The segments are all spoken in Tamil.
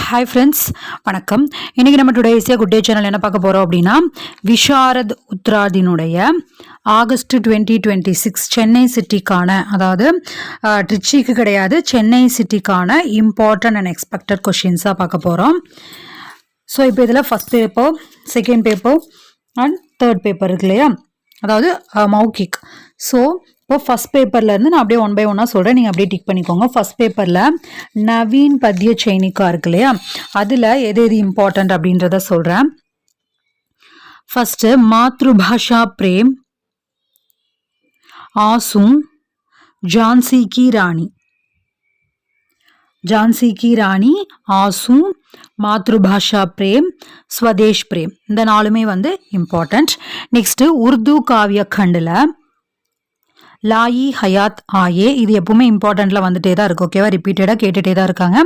ஹாய் ஃப்ரெண்ட்ஸ், வணக்கம். இன்றைக்கி நம்ம டுடே ஈஸியாக குட் டே சேனல் என்ன பார்க்க போகிறோம் அப்படின்னா, விஷாரத் உத்ராதினுடைய ஆகஸ்ட் 2026 சென்னை சிட்டிக்கான, அதாவது ட்ரிச்சிக்கு கிடையாது, சென்னை சிட்டிக்கான இம்பார்ட்டன்ட் அண்ட் எக்ஸ்பெக்டட் கொஷின்ஸாக பார்க்க போகிறோம். ஸோ இப்போ இதில் first paper, second paper and third paper இருக்கு இல்லையா, அதாவது மௌகிக். ஸோ இப்போ ஃபஸ்ட் பேப்பர்லேருந்து நான் அப்படியே ஒன் பை ஒன்னாக சொல்கிறேன், நீங்கள் அப்படியே டிக் பண்ணிக்கோங்க. ஃபஸ்ட் பேப்பரில் நவீன் பத்ய சைனிகா இருக்கு இல்லையா, அதில் எது எது இம்பார்ட்டண்ட் அப்படின்றத சொல்கிறேன். ஃபஸ்ட்டு மாத்ருபாஷா பிரேம், ஆசும், ஜான்சி கி ராணி, ஜான்சி கி ராணி, ஆசும், மாத்ருபாஷா பிரேம், ஸ்வதேஷ் பிரேம், இந்த நாலுமே வந்து இம்பார்ட்டண்ட். நெக்ஸ்ட்டு உருது காவிய கண்டில் லாயி ஹயாத் ஆயே, இது எப்பவுமே இம்பார்ட்டண்ட்டில் வந்துட்டே தான் இருக்கு, ஓகேவா, ரிப்பீட்டடாக கேட்டுகிட்டே தான் இருக்காங்க.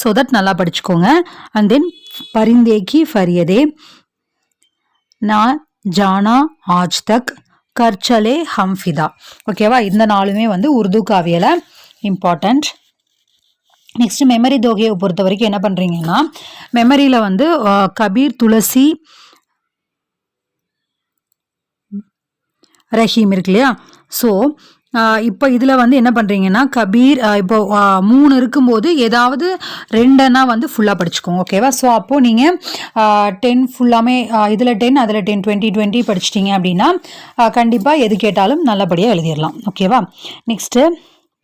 ஸோ தட் நல்லா படிச்சுக்கோங்க. அண்ட் தென் பரிந்தேக்கி ஃபரியதே, நான் ஜானா ஆஜ் தக், கர்ச்சலே ஹம்ஃபிதா, ஓகேவா, இந்த நாலுமே வந்து உருது காவியில் இம்பார்ட்டண்ட். நெக்ஸ்ட் மெமரி தொகையை பொறுத்த வரைக்கும் என்ன பண்ணுறீங்கன்னா, மெமரியில் வந்து கபீர், துளசி, ரஹீம் இருக்கு இல்லையா. ஸோ இப்போ இதில் வந்து என்ன பண்ணுறீங்கன்னா, கபீர் இப்போ 3 இருக்கும்போது ஏதாவது 2 வந்து ஃபுல்லாக படிச்சுக்கோங்க, ஓகேவா. ஸோ அப்போது நீங்கள் 10 ஃபுல்லாமே இதில் 10 அதில் 10 20 படிச்சிட்டிங்க அப்படின்னா கண்டிப்பாக எது கேட்டாலும் நல்லபடியாக எழுதிடலாம், ஓகேவா. நெக்ஸ்ட்டு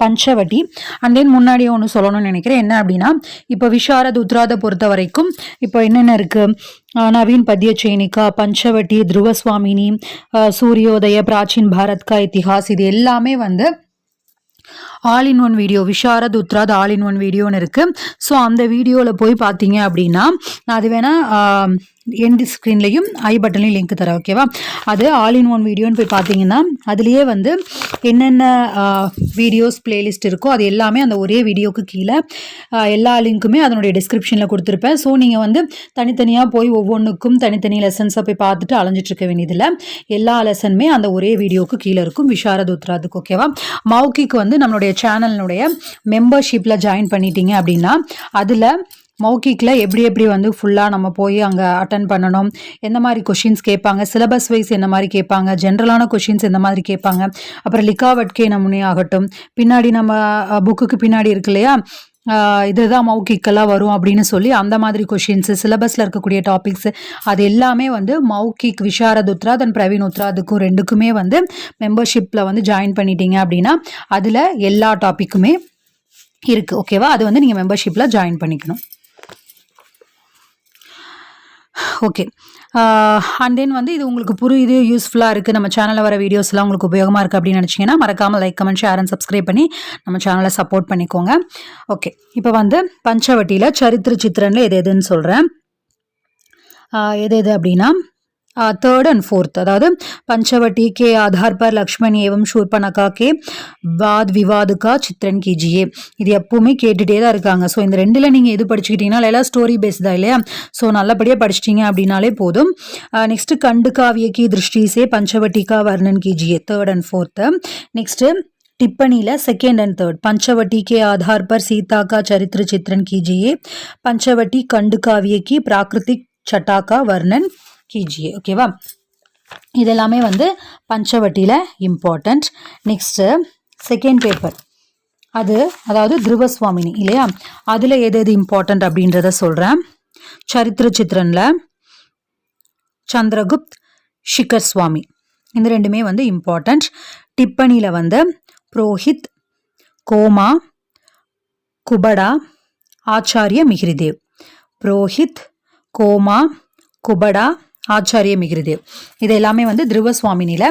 பஞ்சவட்டி. அண்ட் தென் முன்னாடியே ஒன்று சொல்லணும்னு நினைக்கிறேன், என்ன அப்படின்னா, இப்போ விஷாரத் உத்ராதை பொறுத்த வரைக்கும் இப்போ என்னென்ன இருக்குது, நவீன் பத்ய சைனிகா, பஞ்சவட்டி, துருவஸ்வாமினி, சூரியோதய, பிராச்சீன் பாரத் கா இத்திஹாஸ், இது எல்லாமே வந்து all in one video, Visharad Uttarardh all in one வீடியோன்னு இருக்குது. ஸோ அந்த வீடியோவில் போய் பார்த்தீங்க அப்படின்னா, நான் அது வேணால் எண்ட் ஸ்க்ரீன்லையும் ஐ பட்டன்லையும் லிங்க் தரேன், ஓகேவா. அது ஆல் இன் ஒன் வீடியோன்னு போய் பார்த்தீங்கன்னா அதுலேயே வந்து என்னென்ன வீடியோஸ் பிளேலிஸ்ட் இருக்கோ அது எல்லாமே அந்த ஒரே வீடியோவுக்கு கீழே எல்லா லிங்க்குமே அதனுடைய டிஸ்கிரிப்ஷனில் கொடுத்துருப்பேன். ஸோ நீங்கள் வந்து தனித்தனியாக போய் ஒவ்வொன்றுக்கும் தனித்தனி லெசன்ஸை போய் பார்த்துட்டு அலைஞ்சிட்ருக்க வேண்டியதில்லை, எல்லா லெசனுமே அந்த ஒரே வீடியோவுக்கு கீழே இருக்கும் விஷாரத் உத்ராதுக்கு, ஓகேவா. மௌகிக்கு வந்து நம்மளுடைய சேனலினுடைய மெம்பர்ஷிப்பில் ஜாயின் பண்ணிட்டீங்க அப்படின்னா அதில் மௌகிக்கில் எப்படி வந்து ஃபுல்லாக நம்ம போய் அங்கே அட்டன் பண்ணணும், எந்த மாதிரி கொஷின்ஸ் கேட்பாங்க, சிலபஸ் வைஸ் எந்த மாதிரி கேட்பாங்க, ஜென்ரலான கொஷின்ஸ் எந்த மாதிரி கேட்பாங்க, அப்புறம் லிக்காவட்கே நமுனே ஆகட்டும், பின்னாடி நம்ம புக்குக்கு பின்னாடி இருக்கு இல்லையா, இதுதான் மௌகிக்கெல்லாம் வரும் அப்படின்னு சொல்லி அந்த மாதிரி கொஷின்ஸு, சிலபஸில் இருக்கக்கூடிய டாபிக்ஸு, அது எல்லாமே வந்து மௌகிக் விஷாரத் உத்ராத் அண்ட் பிரவீன் உத்ராதுக்கும் ரெண்டுக்குமே வந்து மெம்பர்ஷிப்பில் வந்து ஜாயின் பண்ணிட்டீங்க அப்படின்னா அதில் எல்லா டாப்பிக்குமே இருக்குது, ஓகேவா. அது வந்து நீங்கள் மெம்பர்ஷிப்பில் ஜாயின் பண்ணிக்கணும், ஓகே. அண்ட் தென் வந்து இது உங்களுக்கு புரியுது, யூஸ்ஃபுல்லாக இருக்குது, நம்ம சேனலில் வர வீடியோஸ்லாம் உங்களுக்கு உபயோகமாக இருக்குது அப்படின்னு நினச்சிங்கன்னா மறக்காமல் like, comment, share and subscribe பண்ணி நம்ம சேனலை சப்போர்ட் பண்ணிக்கோங்க, ஓகே. இப்போ வந்து பஞ்சவட்டியில் சரித்திர சித்திரனில் எது எதுன்னு சொல்கிறேன். எது அப்படின்னா थर्ड एंड फोर्थ, अदावदु पंचवटी के आधार पर लक्ष्मण एवं शूर्पणखा के वाद विवाद का चित्रण कीजिए, இது எப்பவுமே கேட்டுட்டே தான் இருக்காங்க. ஸோ இந்த ரெண்டில் நீங்கள் எது படிச்சுக்கிட்டீங்கன்னா எல்லாம் ஸ்டோரி பேஸ் தான் இல்லையா. ஸோ நல்லபடியாக படிச்சிட்டிங்க அப்படின்னாலே போதும். நெக்ஸ்ட் கண்டு காவிய की दृष्टि से पंचवटी का वर्णन कीजिए, थर्ड एंड फोर्थ. नेक्स्ट टिप्पणीला सेकेंड एंड थर्ड, पंचवटी के आधार पर सीता का चरित्र चित्रण कीजिए, पंचवटी खंड काव्य की प्राकृतिक छटा का वर्णन कीजिए, ஓகேவா. இதெல்லாமே வந்து பஞ்சவட்டியில் இம்பார்ட்டண்ட். நெக்ஸ்ட்டு செகண்ட் பேப்பர், அதாவது துருவஸ்வாமினி இல்லையா, அதில் எது எது இம்பார்ட்டண்ட் அப்படின்றத சொல்கிறேன். சரித்திர சித்திரனில் சந்திரகுப்த், ஷிகர் சுவாமி, இந்த ரெண்டுமே வந்து இம்பார்ட்டண்ட். டிப்பணியில் வந்து புரோஹித், கோமா, குபடா, ஆச்சாரிய மிகிரிதேவ், புரோஹித், கோமா, குபடா, ஆச்சாரிய மிகிரிதேவ், இது எல்லாமே வந்து துருவஸ்வாமினியில்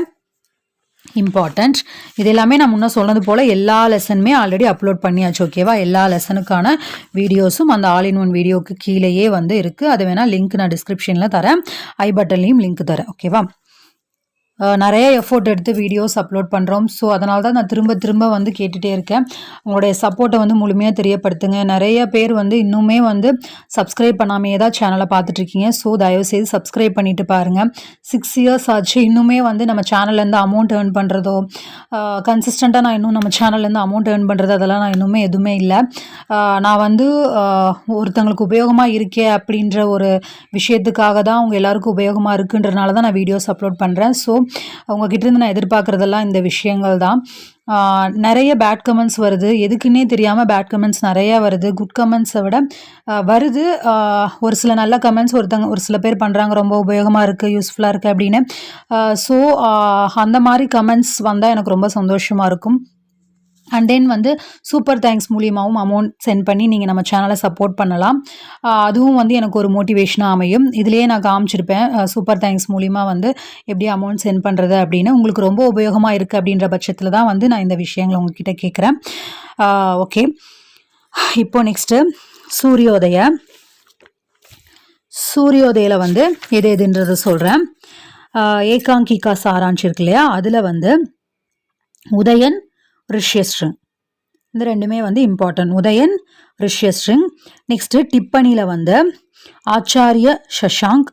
இம்பார்ட்டண்ட். இது எல்லாமே நான் முன்னே சொன்னது போல் எல்லா லெசனுமே ஆல்ரெடி அப்லோட் பண்ணியாச்சு, ஓகேவா. எல்லா லெசனுக்கான வீடியோஸும் அந்த ஆல் இன் ஒன் வீடியோவுக்கு கீழேயே வந்து இருக்குது. அது வேணால் லிங்க் நான் டிஸ்கிரிப்ஷனில் தரேன், ஐ பட்டன்லேயும் லிங்க் தரேன், ஓகேவா. நிறைய எஃபோர்ட் எடுத்து வீடியோஸ் அப்லோட் பண்ணுறோம். ஸோ அதனால தான் நான் திரும்ப திரும்ப வந்து கேட்டுகிட்டே இருக்கேன். உங்களுடைய சப்போர்ட்டை வந்து முழுமையாக தெரியப்படுத்துங்க. நிறைய பேர் வந்து இன்னுமே வந்து சப்ஸ்கிரைப் பண்ணாமையே தான் சேனலை பார்த்துட்ருக்கீங்க. ஸோ தயவுசெய்து சப்ஸ்கிரைப் பண்ணிவிட்டு பாருங்கள். 6 இயர்ஸ் ஆச்சு. இன்னுமே வந்து நம்ம சேனல்லேருந்து அமௌண்ட் ஏர்ன் பண்ணுறதோ கன்சிஸ்டண்ட்டாக நான் இன்னும் நம்ம சேனல்லேருந்து அமௌண்ட் ஏர்ன் பண்ணுறது அதெல்லாம் நான் இன்னுமே எதுவுமே இல்லை. நான் வந்து ஒருத்தங்களுக்கு உபயோகமாக இருக்கே அப்படின்ற ஒரு விஷயத்துக்காக தான் அவங்க எல்லாருக்கும் உபயோகமாக இருக்குன்றனால தான் நான் வீடியோஸ் அப்லோட் பண்ணுறேன். ஸோ உங்ககிட்டேருந்து நான் எதிர்பார்க்குறதெல்லாம் இந்த விஷயங்கள் தான். நிறைய பேட் கமெண்ட்ஸ் வருது. எதுக்குன்னே தெரியாமல் பேட் கமெண்ட்ஸ் நிறையா வருது. குட் கமெண்ட்ஸை விட வருது. ஒரு சில நல்ல கமெண்ட்ஸ் ஒரு சில பேர் பண்ணுறாங்க, ரொம்ப உபயோகமாக இருக்குது, யூஸ்ஃபுல்லாக இருக்குது அப்படின்னு. ஸோ அந்த மாதிரி கமெண்ட்ஸ் வந்தால் எனக்கு ரொம்ப சந்தோஷமாக இருக்கும். அண்ட் தென் வந்து சூப்பர் தேங்க்ஸ் மூலியமாகவும் அமௌண்ட் சென்ட் பண்ணி நீங்கள் நம்ம சேனலை சப்போர்ட் பண்ணலாம். அதுவும் வந்து எனக்கு ஒரு மோட்டிவேஷனாக அமையும். இதுலேயே நான் காமிச்சிருப்பேன் சூப்பர் தேங்க்ஸ் மூலிமா வந்து எப்படி அமௌண்ட் சென்ட் பண்ணுறது அப்படின்னு. உங்களுக்கு ரொம்ப உபயோகமாக இருக்குது அப்படின்ற பட்சத்தில் தான் வந்து நான் இந்த விஷயங்களை உங்ககிட்ட கேட்குறேன். ஓகே, இப்போ நெக்ஸ்ட்டு சூரியோதயில் வந்து எது எதுன்றது சொல்கிறேன். ஏகாங்கிகா சாராஞ்ச் இருக்கு இல்லையா, அதில் வந்து உதயன், ரிஷ்யஸ்ருங், இந்த ரெண்டுமே வந்து இம்பார்ட்டன்ட். உதயன், ரிஷ்யஸ்ருங். நெக்ஸ்ட்டு டிப்பணியில் வந்து ஆச்சாரிய சஷாங்க்,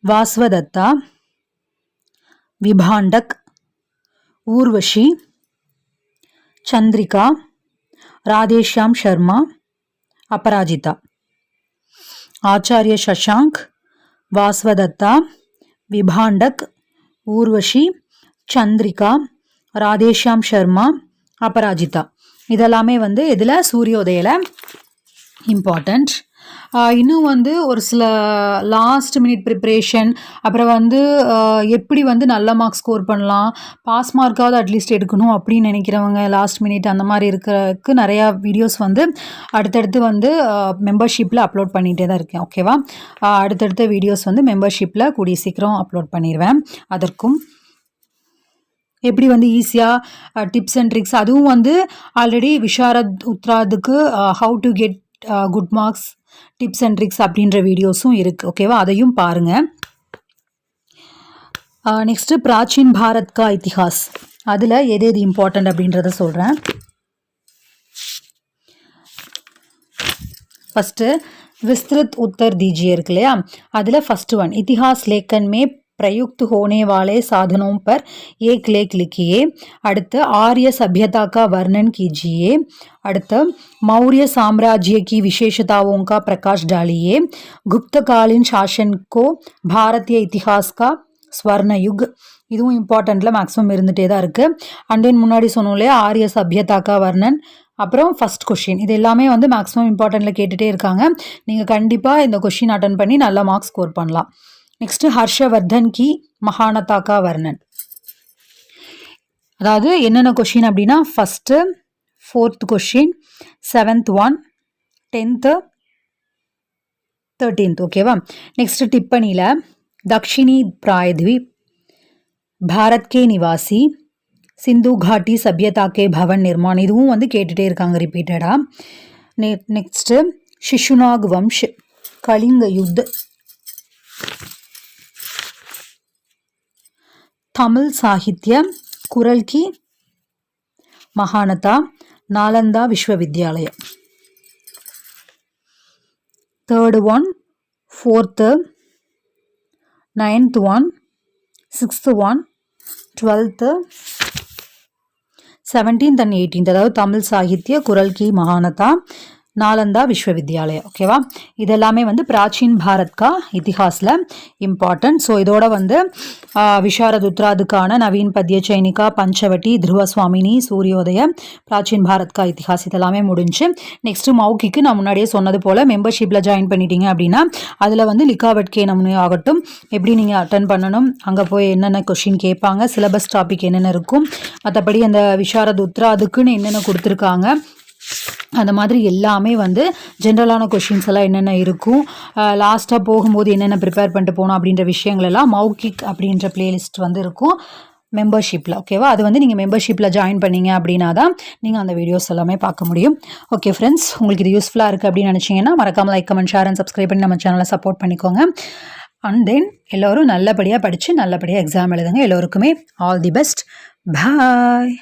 வாஸ்வதத்தா, விபாண்டக், ஊர்வஷி, சந்திரிகா, ராதேஷ்யாம் சர்மா, அபராஜிதா. ஆச்சாரிய சஷாங்க், வாஸ்வதத்தா, விபாண்டக், ஊர்வஷி, சந்திரிகா, ராதேஷ்யாம் சர்மா, அபராஜிதா. இதெல்லாமே வந்து இதில் சூரியோதயில் இம்பார்ட்டண்ட். இன்னும் வந்து ஒரு சில லாஸ்ட் மினிட் ப்ரிப்ரேஷன், அப்புறம் வந்து எப்படி வந்து நல்ல மார்க் ஸ்கோர் பண்ணலாம், பாஸ் மார்க்காவது அட்லீஸ்ட் எடுக்கணும் அப்படின்னு நினைக்கிறவங்க, லாஸ்ட் மினிட் அந்த மாதிரி இருக்கிறதுக்கு நிறையா வீடியோஸ் வந்து அடுத்தடுத்து வந்து மெம்பர்ஷிப்பில் அப்லோட் பண்ணிகிட்டே தான் இருக்கேன். ஓகேவா, அடுத்தடுத்த வீடியோஸ் வந்து மெம்பர்ஷிப்பில் கூடிய சீக்கிரம் அப்லோட் பண்ணிடுவேன். அதற்கும் எப்படி வந்து ஈஸியாக டிப்ஸ் அண்ட் ட்ரிக்ஸ், அதுவும் வந்து ஆல்ரெடி விஷாரத் உத்ராதுக்கு how to get good marks tips and tricks அப்படின்ற வீடியோஸும் இருக்குது. ஓகேவா, அதையும் பாருங்கள். நெக்ஸ்ட்டு பிராச்சீன் பாரத் கா இத்திஹாஸ், அதில் எது எது இம்பார்ட்டண்ட் அப்படின்றத சொல்கிறேன். ஃபஸ்ட்டு விஸ்திருத் உத்தர் தீஜியே இருக்கு இல்லையா, அதில் ஃபஸ்ட்டு ஒன் இतिहास लेखन में प्रयुक्त होने वाले साधनों पर एक लेख लिखिए. அடுத்து आर्य सभ्यता का वर्णन कीजिए. அடுத்து मौर्य साम्राज्य की विशेषताओं का प्रकाश डालिए. गुप्तकालीन शासन को भारतीय इतिहास का स्वर्ण युग, இதுவும் இம்பார்ட்டண்ட்டில் மேக்ஸிமம் இருந்துகிட்டே தான் இருக்குது. அண்ட் தென் முன்னாடி சொன்னோம் இல்லையா ஆரிய சபியதாக்கா வர்ணன், அப்புறம் ஃபஸ்ட் கொஷின், இது எல்லாமே வந்து மேக்ஸிமம் இம்பார்ட்டண்ட்டில் கேட்டுகிட்டே இருக்காங்க. நீங்கள் கண்டிப்பாக இந்த கொஷின் அட்டன் பண்ணி நல்ல மார்க்ஸ் ஸ்கோர் பண்ணலாம். நெக்ஸ்ட்டு ஹர்ஷவர்தன் கி மகானதா கா வர்ணன், அதாவது என்னென்ன கொஷின் அப்படின்னா first 4th question, 7th 1, 10th 13th. ஓகேவா, நெக்ஸ்ட்டு டிப்பணியில் தக்ஷிணி பிராயத்வீப், பாரத் கே நிவாசி, சிந்து घाटी सभ्यता के भवन निर्माण, இதுவும் வந்து கேட்டுகிட்டே இருக்காங்க ரிப்பீட்டடாக. நெக்ஸ்ட்டு शिशुनाग वंश, कलिंग युद्ध, तमिल साहित्य, कुरल की महानता, नालंदा विश्वविद्यालय. 3rd 1, 4th, 9th 1, 6th 1, 12th, 17th and 18th, அதாவது தமிழ் சாகித்ய, குரல் கி மகானதா, நாலந்தா விஸ்வவித்யாலயா. ஓகேவா, இதெல்லாமே வந்து பிராச்சீன் பாரத் கா இத்திஹாஸில் இம்பார்ட்டன்ட். ஸோ இதோட வந்து விஷாரத் உத்ராதுக்கான நவீன் பத்ய சைனிகா, பஞ்சவட்டி, துருவசுவாமினி, சூரியோதய, பிராச்சீன் பாரத் கா இத்திஹாஸ் இதெல்லாமே முடிஞ்சு. நெக்ஸ்ட்டு மௌக்கிக்கு நான் முன்னாடியே சொன்னது போல் மெம்பர்ஷிப்பில் ஜாயின் பண்ணிட்டீங்க அப்படின்னா அதில் வந்து லிகாவட் கே நமனே ஆகட்டும், எப்படி நீங்கள் அட்டன் பண்ணணும், அங்கே போய் என்னென்ன கொஷின் கேட்பாங்க, சிலபஸ் டாபிக் என்னென்ன இருக்கும், மற்றபடி அந்த விஷாரத் உத்ராதுக்குன்னு என்னென்ன கொடுத்துருக்காங்க, அந்த மாதிரி எல்லாமே வந்து ஜென்ரலான கொஷின்ஸ் எல்லாம் என்னென்ன இருக்கும், லாஸ்ட்டாக போகும்போது என்னென்ன ப்ரிப்பேர் பண்ணிட்டு போகணும் அப்படின்ற விஷயங்கள் எல்லாம் மௌகிக் அப்படின்ற பிளேலிஸ்ட் வந்து இருக்கும் மெம்பர்ஷிப்பில். ஓகேவா, அது வந்து நீங்கள் மெம்பர்ஷிப்பில் ஜாயின் பண்ணிங்க அப்படின்னா தான் நீங்கள் அந்த வீடியோஸ் எல்லாமே பார்க்க முடியும். ஓகே ஃப்ரெண்ட்ஸ், உங்களுக்கு இது யூஸ்ஃபுல்லாக இருக்குது அப்படின்னு நினச்சிங்கன்னா மறக்காமல் like, comment, share and subscribe பண்ணி நம்ம சேனலை சப்போர்ட் பண்ணிக்கோங்க. அண்ட் தென் எல்லோரும் நல்லபடியாக படித்து நல்லபடியாக எக்ஸாம் எழுதுங்க. எல்லோருக்குமே ஆல் தி பெஸ்ட். பாய்.